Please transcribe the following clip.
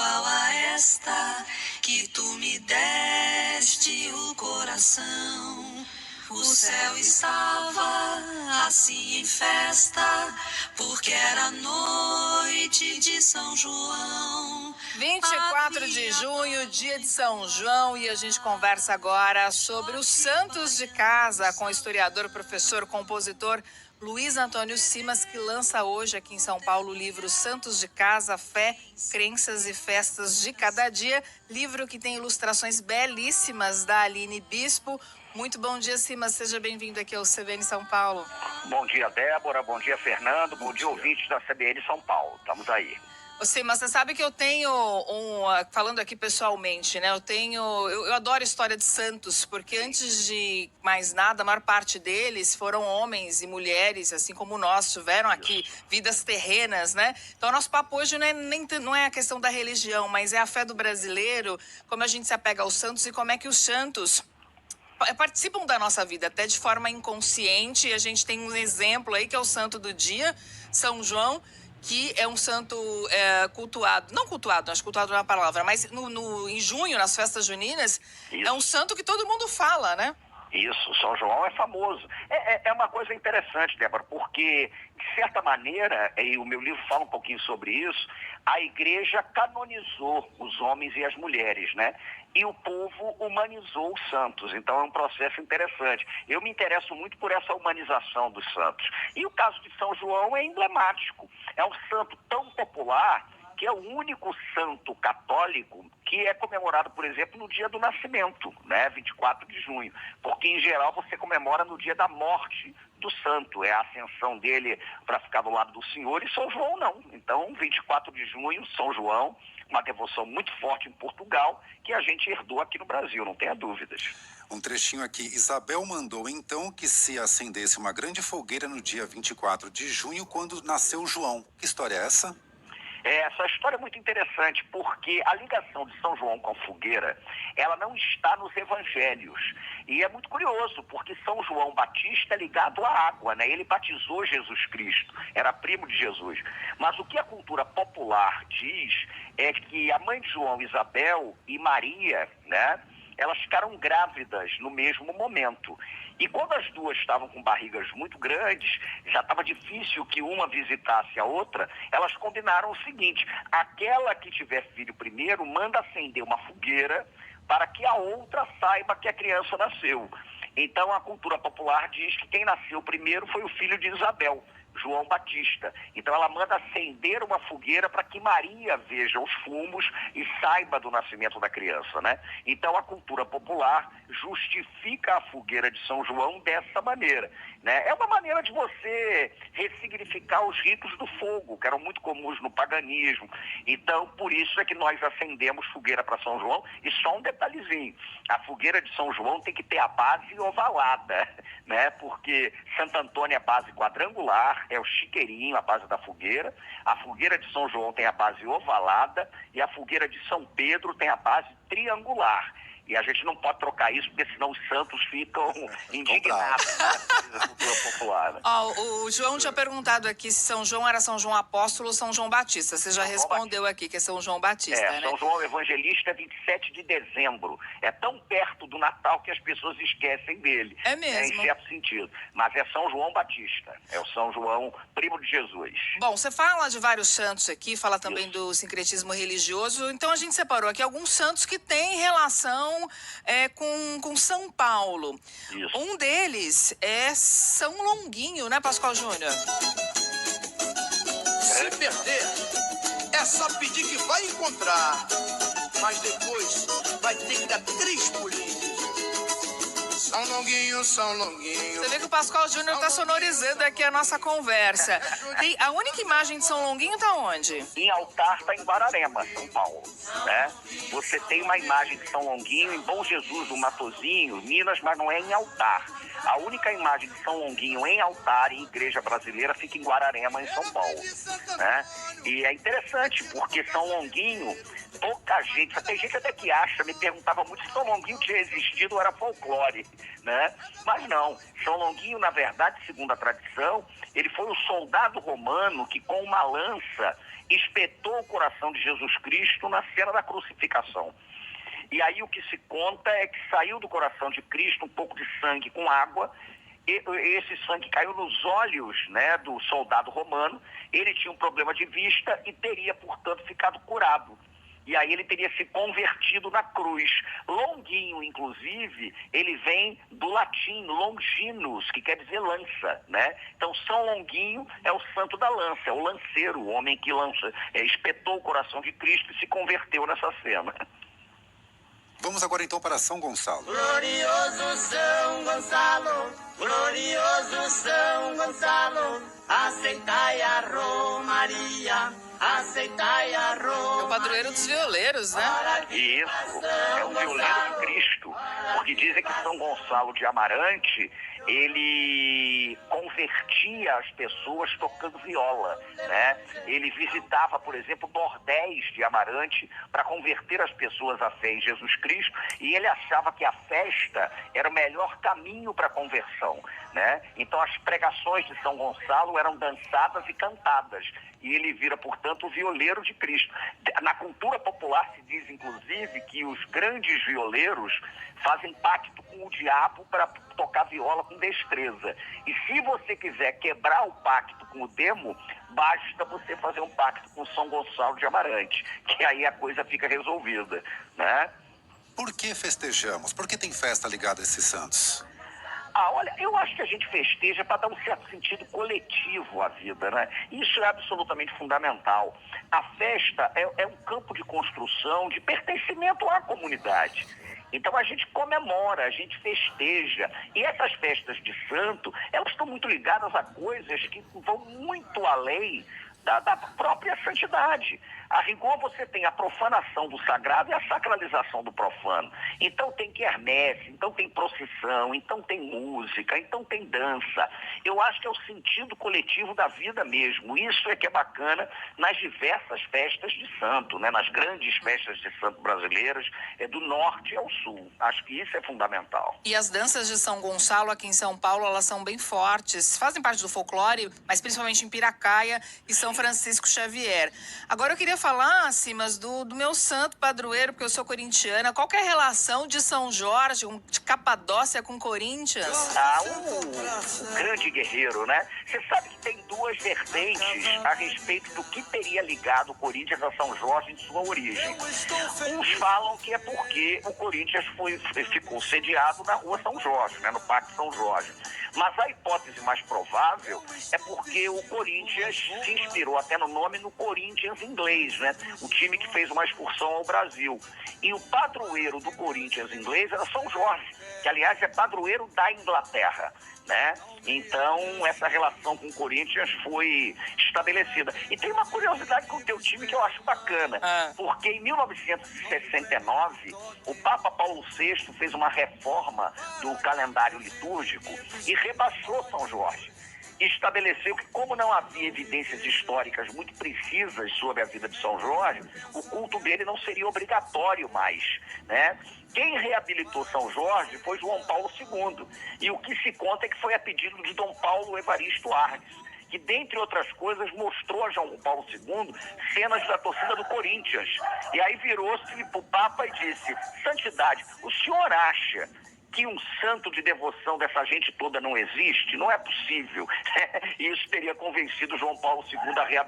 igual a esta, que tu me deste o coração. O céu estava assim em festa, porque era noite de São João. 24 de junho, dia de São João, e a gente conversa agora sobre os santos de casa com o historiador, professor, compositor Luiz Antônio Simas, que lança hoje aqui em São Paulo o livro Santos de Casa, Fé, Crenças e Festas de Cada Dia, livro que tem ilustrações belíssimas da Aline Bispo. Muito bom dia, Simas, seja bem-vindo aqui ao CBN São Paulo. Bom dia, Débora, bom dia, Fernando, bom dia, ouvintes da CBN São Paulo, estamos aí. Ô, Simas, você sabe que eu tenho falando aqui pessoalmente, né, eu adoro história de santos, porque antes de mais nada, a maior parte deles foram homens e mulheres, assim como nós, tiveram aqui vidas terrenas, né? Então, o nosso papo hoje não é a questão da religião, mas é a fé do brasileiro, como a gente se apega aos santos e como é que os santos participam da nossa vida, até de forma inconsciente. A gente tem um exemplo aí, que é o santo do dia, São João, que é um santo cultuado, não cultuado, acho que cultuado não é a palavra, mas em junho, nas festas juninas, é um santo que todo mundo fala, né? Isso, São João é famoso. É uma coisa interessante, Débora, porque, de certa maneira, e o meu livro fala um pouquinho sobre isso, a igreja canonizou os homens e as mulheres, né? E o povo humanizou os santos. Então é um processo interessante. Eu me interesso muito por essa humanização dos santos. E o caso de São João é emblemático. É um santo tão popular que é o único santo católico que é comemorado, por exemplo, no dia do nascimento, né, 24 de junho, porque em geral você comemora no dia da morte do santo, é a ascensão dele para ficar do lado do Senhor, e São João não. Então, 24 de junho, São João, uma devoção muito forte em Portugal, que a gente herdou aqui no Brasil, não tenha dúvidas. Um trechinho aqui. Isabel mandou então que se acendesse uma grande fogueira no dia 24 de junho, quando nasceu João. Que história é essa? Essa história é muito interessante, porque a ligação de São João com a fogueira, ela não está nos evangelhos. E é muito curioso, porque São João Batista é ligado à água, né? Ele batizou Jesus Cristo, era primo de Jesus. Mas o que a cultura popular diz é que a mãe de João, Isabel, e Maria, né, elas ficaram grávidas no mesmo momento. E quando as duas estavam com barrigas muito grandes, já estava difícil que uma visitasse a outra, elas combinaram o seguinte: aquela que tiver filho primeiro manda acender uma fogueira para que a outra saiba que a criança nasceu. Então a cultura popular diz que quem nasceu primeiro foi o filho de Isabel, João Batista. Então ela manda acender uma fogueira para que Maria veja os fumos e saiba do nascimento da criança, né? Então a cultura popular justifica a fogueira de São João dessa maneira, né? É uma maneira de você ressignificar os ritos do fogo, que eram muito comuns no paganismo. Então, por isso é que nós acendemos fogueira para São João. E só um detalhezinho: a fogueira de São João tem que ter a base ovalada, né? Porque Santo Antônio é a base quadrangular, é o chiqueirinho, a base da fogueira. A fogueira de São João tem a base ovalada e a fogueira de São Pedro tem a base triangular. E a gente não pode trocar isso, porque senão os santos ficam indignados, né? Da cultura popular, né? O João tinha perguntado aqui se São João era São João Apóstolo ou São João Batista. Você já respondeu aqui que é São João Batista, né? São João Evangelista é 27 de dezembro. É tão perto do Natal que as pessoas esquecem dele. É mesmo? Em certo sentido. Mas é São João Batista. É o São João, primo de Jesus. Bom, você fala de vários santos aqui, fala também do sincretismo religioso. Então a gente separou aqui alguns santos que têm relação com São Paulo. Isso. Um deles é São Longuinho, né, Pascoal Júnior? Se perder, é só pedir que vai encontrar. Mas depois vai ter que dar 3 pulinhos. São Longuinho, São Longuinho. Você vê que o Pascoal Júnior está sonorizando aqui a nossa conversa. A única imagem de São Longuinho está onde? Em altar está em Guararema, São Paulo, né? Você tem uma imagem de São Longuinho em Bom Jesus, no Matozinho, Minas, mas não é em altar. A única imagem de São Longuinho em altar, em igreja brasileira, fica em Guararema, em São Paulo, né? E é interessante, porque São Longuinho, pouca gente, tem gente até que acha, me perguntava muito se São Longuinho tinha existido ou era folclore, né? Mas não, São Longuinho, na verdade, segundo a tradição, ele foi um soldado romano que com uma lança espetou o coração de Jesus Cristo na cena da crucificação. E aí o que se conta é que saiu do coração de Cristo um pouco de sangue com água, e esse sangue caiu nos olhos, né, do soldado romano, ele tinha um problema de vista e teria, portanto, ficado curado. E aí ele teria se convertido na cruz. Longuinho, inclusive, ele vem do latim longinus, que quer dizer lança, né? Então São Longuinho é o santo da lança, é o lanceiro, o homem que espetou o coração de Cristo e se converteu nessa cena. Vamos agora então para São Gonçalo. Glorioso São Gonçalo, glorioso São Gonçalo, aceitai a Romaria, aceitai a Romaria. É o padroeiro dos violeiros, né? Isso, é o violeiro de Cristo, porque dizem que São Gonçalo de Amarante, ele convertia as pessoas tocando viola, né? Ele visitava, por exemplo, bordéis de Amarante para converter as pessoas à fé em Jesus Cristo, e ele achava que a festa era o melhor caminho para a conversão, né? Então as pregações de São Gonçalo eram dançadas e cantadas, e ele vira, portanto, o violeiro de Cristo. Na cultura popular se diz, inclusive, que os grandes violeiros fazem pacto com o diabo para tocar viola com destreza. E se você quiser quebrar o pacto com o demo, basta você fazer um pacto com São Gonçalo de Amarante, que aí a coisa fica resolvida, né? Por que festejamos? Por que tem festa ligada a esses santos? Olha, eu acho que a gente festeja para dar um certo sentido coletivo à vida, né? Isso é absolutamente fundamental. A festa é um campo de construção, de pertencimento à comunidade. Então a gente comemora, a gente festeja. E essas festas de santo, elas estão muito ligadas a coisas que vão muito além da própria santidade. A rigor, você tem a profanação do sagrado e a sacralização do profano. Então tem quermesse, então tem procissão, então tem música, então tem dança. Eu acho que é o sentido coletivo da vida mesmo. Isso é que é bacana nas diversas festas de santo, né? Nas grandes festas de santo brasileiras, do norte ao sul. Acho que isso é fundamental. E as danças de São Gonçalo aqui em São Paulo, elas são bem fortes, fazem parte do folclore, mas principalmente em Piracaia e São Francisco Xavier. Agora eu queria falar, Simas, do meu santo padroeiro, porque eu sou corintiana. Qual que é a relação de São Jorge, de Capadócia com Corinthians? Um grande guerreiro, né? Você sabe que tem duas vertentes a respeito do que teria ligado o Corinthians a São Jorge em sua origem. Uns falam que é porque o Corinthians ficou sediado na rua São Jorge, né? No Parque São Jorge. Mas a hipótese mais provável é porque o Corinthians se inspirou até no nome no Corinthians inglês, né? O time que fez uma excursão ao Brasil. E o padroeiro do Corinthians inglês era São Jorge, que aliás é padroeiro da Inglaterra, né? Então essa relação com o Corinthians foi estabelecida. E tem uma curiosidade com o teu time que eu acho bacana, porque em 1969 o Papa Paulo VI fez uma reforma do calendário litúrgico e rebaixou São Jorge. Estabeleceu que, como não havia evidências históricas muito precisas sobre a vida de São Jorge, o culto dele não seria obrigatório mais, né? Quem reabilitou São Jorge foi João Paulo II. E o que se conta é que foi a pedido de Dom Paulo Evaristo Arnes, que, dentre outras coisas, mostrou a João Paulo II cenas da torcida do Corinthians. E aí virou-se para o Papa e disse: Santidade, o senhor acha que um santo de devoção dessa gente toda não existe? Não é possível. E isso teria convencido João Paulo II a reabilitar